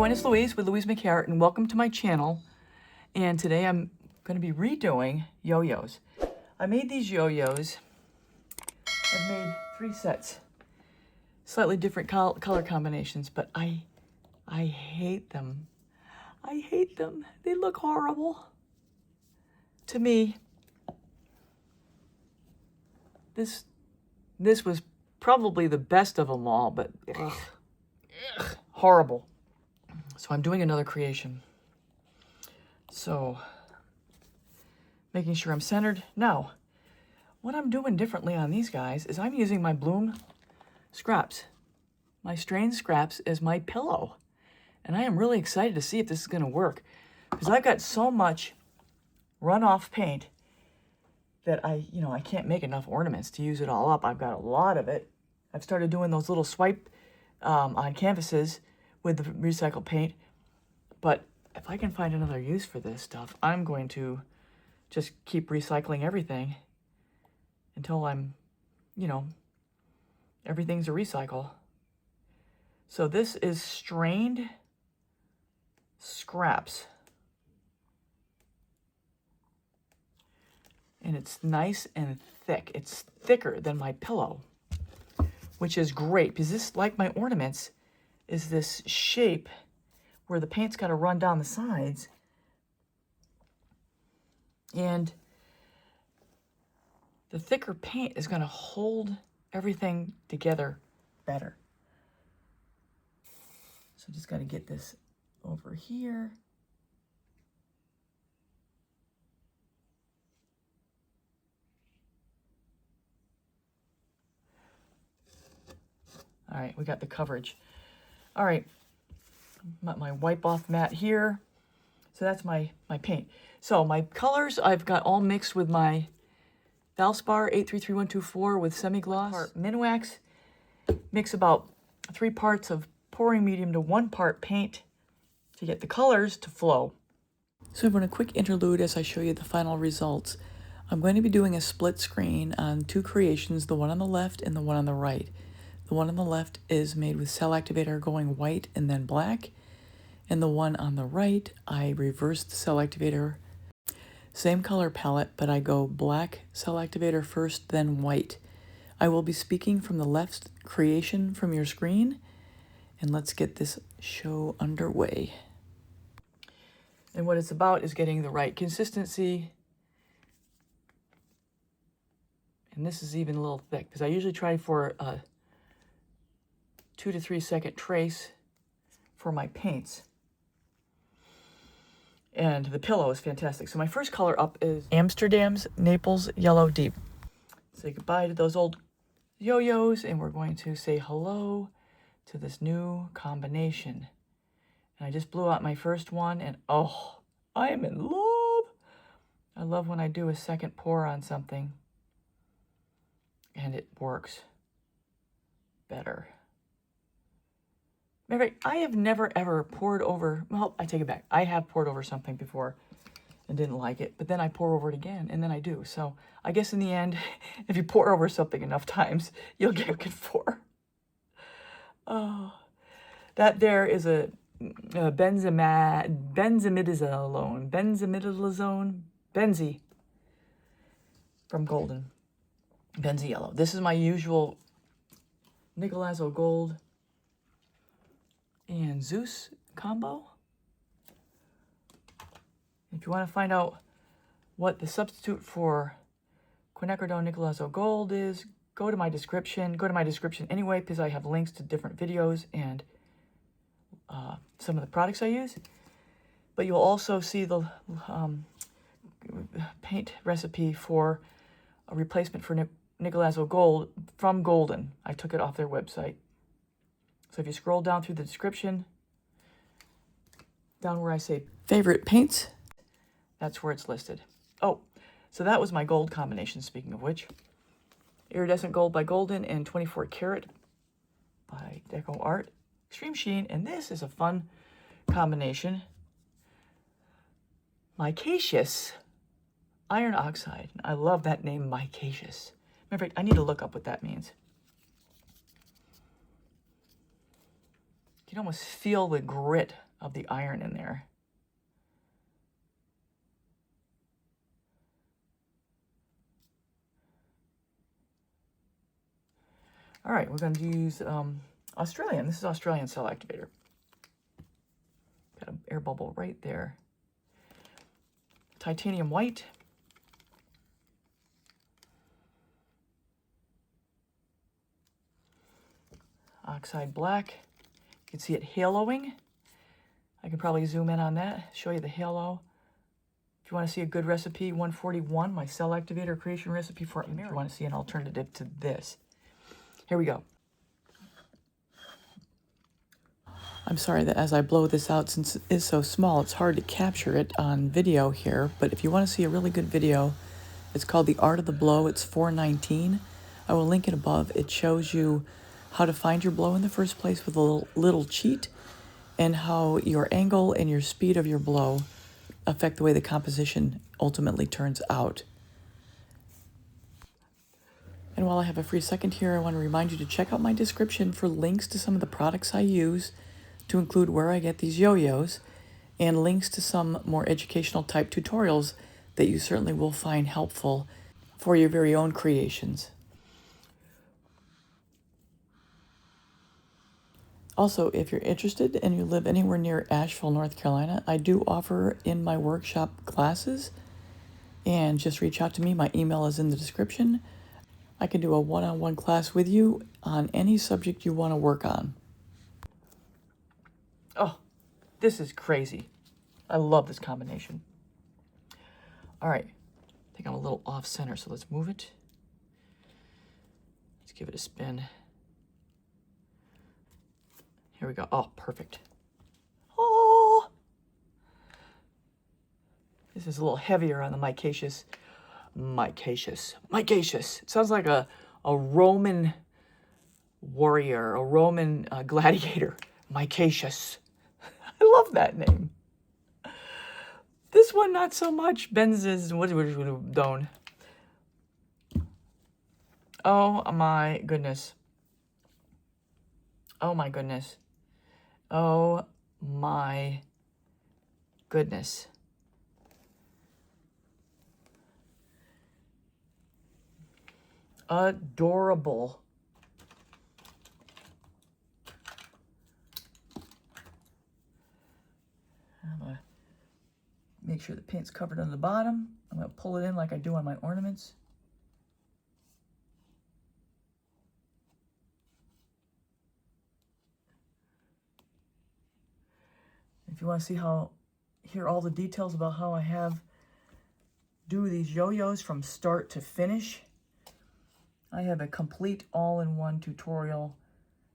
everyone, it's Louise with louisemckayart, and welcome to my channel. And today I'm going to be redoing yo-yos. I made these yo-yos. I've made 3 sets, slightly different color combinations, but I hate them. I hate them. They look horrible. To me, this was probably the best of them all, but horrible. So I'm doing another creation. So, making sure I'm centered. Now, what I'm doing differently on these guys is I'm using my Bloom scraps, my strained scraps as my pillow. And I am really excited to see if this is going to work, because I've got so much runoff paint that I can't make enough ornaments to use it all up. I've got a lot of it. I've started doing those little swipe on canvases with the recycled paint. But if I can find another use for this stuff, I'm going to just keep recycling everything until I'm, everything's a recycle. So this is strained scraps. And it's nice and thick. It's thicker than my pillow, which is great because this, like my ornaments, is this shape where the paint's got to run down the sides. And the thicker paint is going to hold everything together better. So just got to get this over here. All right, we got the coverage. All right, my wipe off mat here. So that's my paint. So my colors I've got all mixed with my Valspar 833124 with semi-gloss. MinWax. Mix about 3 parts of pouring medium to 1 part paint to get the colors to flow. So I'm going a quick interlude as I show you the final results. I'm going to be doing a split screen on 2 creations, the one on the left and the one on the right. The one on the left is made with Cell Activator going white and then black. And the one on the right, I reversed the Cell Activator. Same color palette, but I go black Cell Activator first, then white. I will be speaking from the left creation from your screen. And let's get this show underway. And what it's about is getting the right consistency. And this is even a little thick, because I usually try for a 2 to 3 second trace for my paints. And the pillow is fantastic. So my first color up is Amsterdam's Naples Yellow Deep. Say goodbye to those old yo-yos, and we're going to say hello to this new combination. And I just blew out my first one, and oh, I am in love. I love when I do a second pour on something and it works better. Matter of fact, I have never ever poured over, well, I take it back. I have poured over something before and didn't like it, but then I pour over it again, and then I do. So I guess in the end, if you pour over something enough times, you'll get what you for. Oh, that there is a benzimidazole, Benzie from Golden. Benzie Yellow. This is my usual Nicolazzo Gold and Zeus combo. If you want to find out what the substitute for quinacridone Nicolazzo Gold is, go to my description. Go to my description anyway, because I have links to different videos and some of the products I use. But you'll also see the paint recipe for a replacement for Nicolazzo Gold from Golden. I took it off their website. So if you scroll down through the description, down where I say favorite paints, that's where it's listed. Oh, so that was my gold combination, speaking of which. Iridescent Gold by Golden and 24 Karat by DecoArt. Extreme Sheen, and this is a fun combination. Micaceous Iron Oxide. I love that name, Micaceous. Matter of fact, I need to look up what that means. You can almost feel the grit of the iron in there. All right, we're going to use Australian. This is Australian Cell Activator. Got an air bubble right there. Titanium white. Oxide black. You can see it haloing. I can probably zoom in on that, show you the halo. If you want to see a good recipe, 141, my Cell Activator creation recipe for it. If you want to see an alternative to this. Here we go. I'm sorry that as I blow this out, since it is so small, it's hard to capture it on video here. But if you want to see a really good video, it's called The Art of the Blow. It's $4.19. I will link it above. It shows you how to find your blow in the first place with a little cheat, and how your angle and your speed of your blow affect the way the composition ultimately turns out. And while I have a free second here, I want to remind you to check out my description for links to some of the products I use, to include where I get these yo-yos, and links to some more educational type tutorials that you certainly will find helpful for your very own creations. Also, if you're interested and you live anywhere near Asheville, North Carolina, I do offer in my workshop classes, and just reach out to me. My email is in the description. I can do a one-on-one class with you on any subject you want to work on. Oh, this is crazy. I love this combination. All right, I think I'm a little off center, so let's move it. Let's give it a spin. Here we go. Oh, perfect. Oh! This is a little heavier on the micaceous. Micaceous. It sounds like a Roman warrior, a Roman gladiator. Micaceous. I love that name. This one, not so much. Benzes, don't. Oh my goodness. Oh my goodness. Oh my goodness. Adorable. I'm going to make sure the paint's covered on the bottom. I'm going to pull it in like I do on my ornaments. If you want to see hear all the details about how I do these yo-yos from start to finish, I have a complete all-in-one tutorial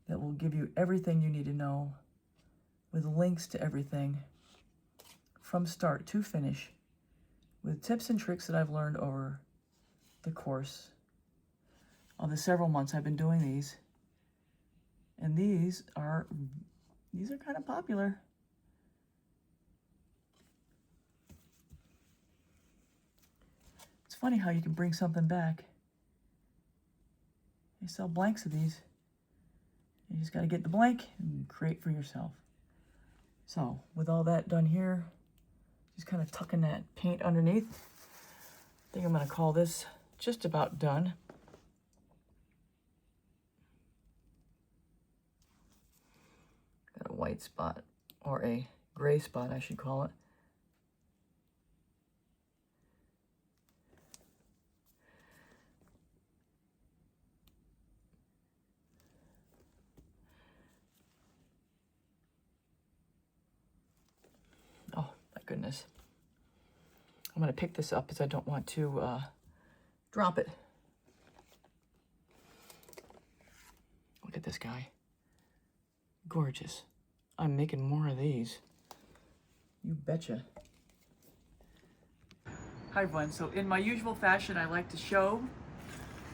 that will give you everything you need to know, with links to everything from start to finish, with tips and tricks that I've learned over the course of the several months I've been doing these. And these are kind of popular. It's funny how you can bring something back. They sell blanks of these. You just got to get the blank and create for yourself. So with all that done here, just kind of tucking that paint underneath. I think I'm going to call this just about done. Got a white spot, or a gray spot I should call it. Goodness. I'm going to pick this up because I don't want to drop it. Look at this guy. Gorgeous. I'm making more of these. You betcha. Hi everyone. So in my usual fashion, I like to show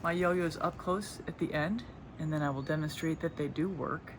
my yo-yos up close at the end, and then I will demonstrate that they do work.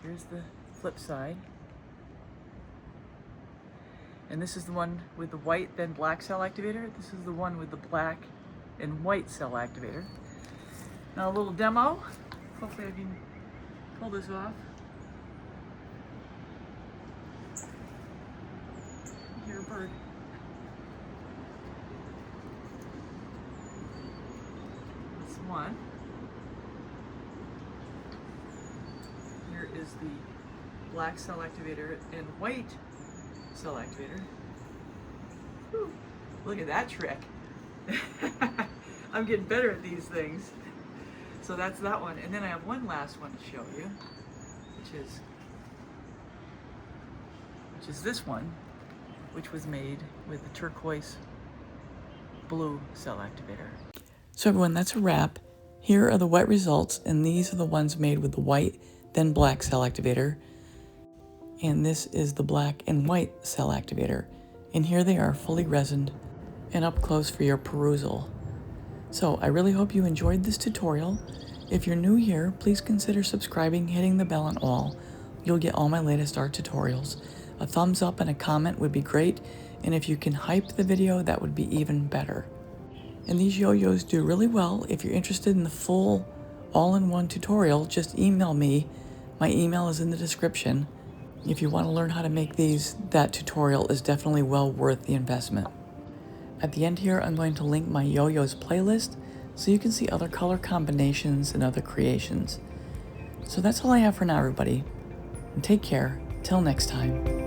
Here's the flip side. And this is the one with the white then black cell activator. This is the one with the black and white cell activator. Now a little demo. Hopefully I can pull this off. bird. That's one. Here is the black cell activator and white cell activator. Whew. Look at that trick. I'm getting better at these things. So that's that one. And then I have one last one to show you, which is this one, which was made with the turquoise blue cell activator. So everyone, that's a wrap. Here are the wet results, and these are the ones made with the white, then black cell activator. And this is the black and white cell activator. And here they are fully resined and up close for your perusal. So I really hope you enjoyed this tutorial. If you're new here, please consider subscribing, hitting the bell and all. You'll get all my latest art tutorials. A thumbs up and a comment would be great, and if you can hype the video, that would be even better. And these yo-yos do really well. If you're interested in the full all-in-one tutorial, just email me. My email is in the description. If you want to learn how to make these, that tutorial is definitely well worth the investment. At the end here, I'm going to link my yo-yos playlist so you can see other color combinations and other creations. So that's all I have for now, everybody. And take care. Till next time.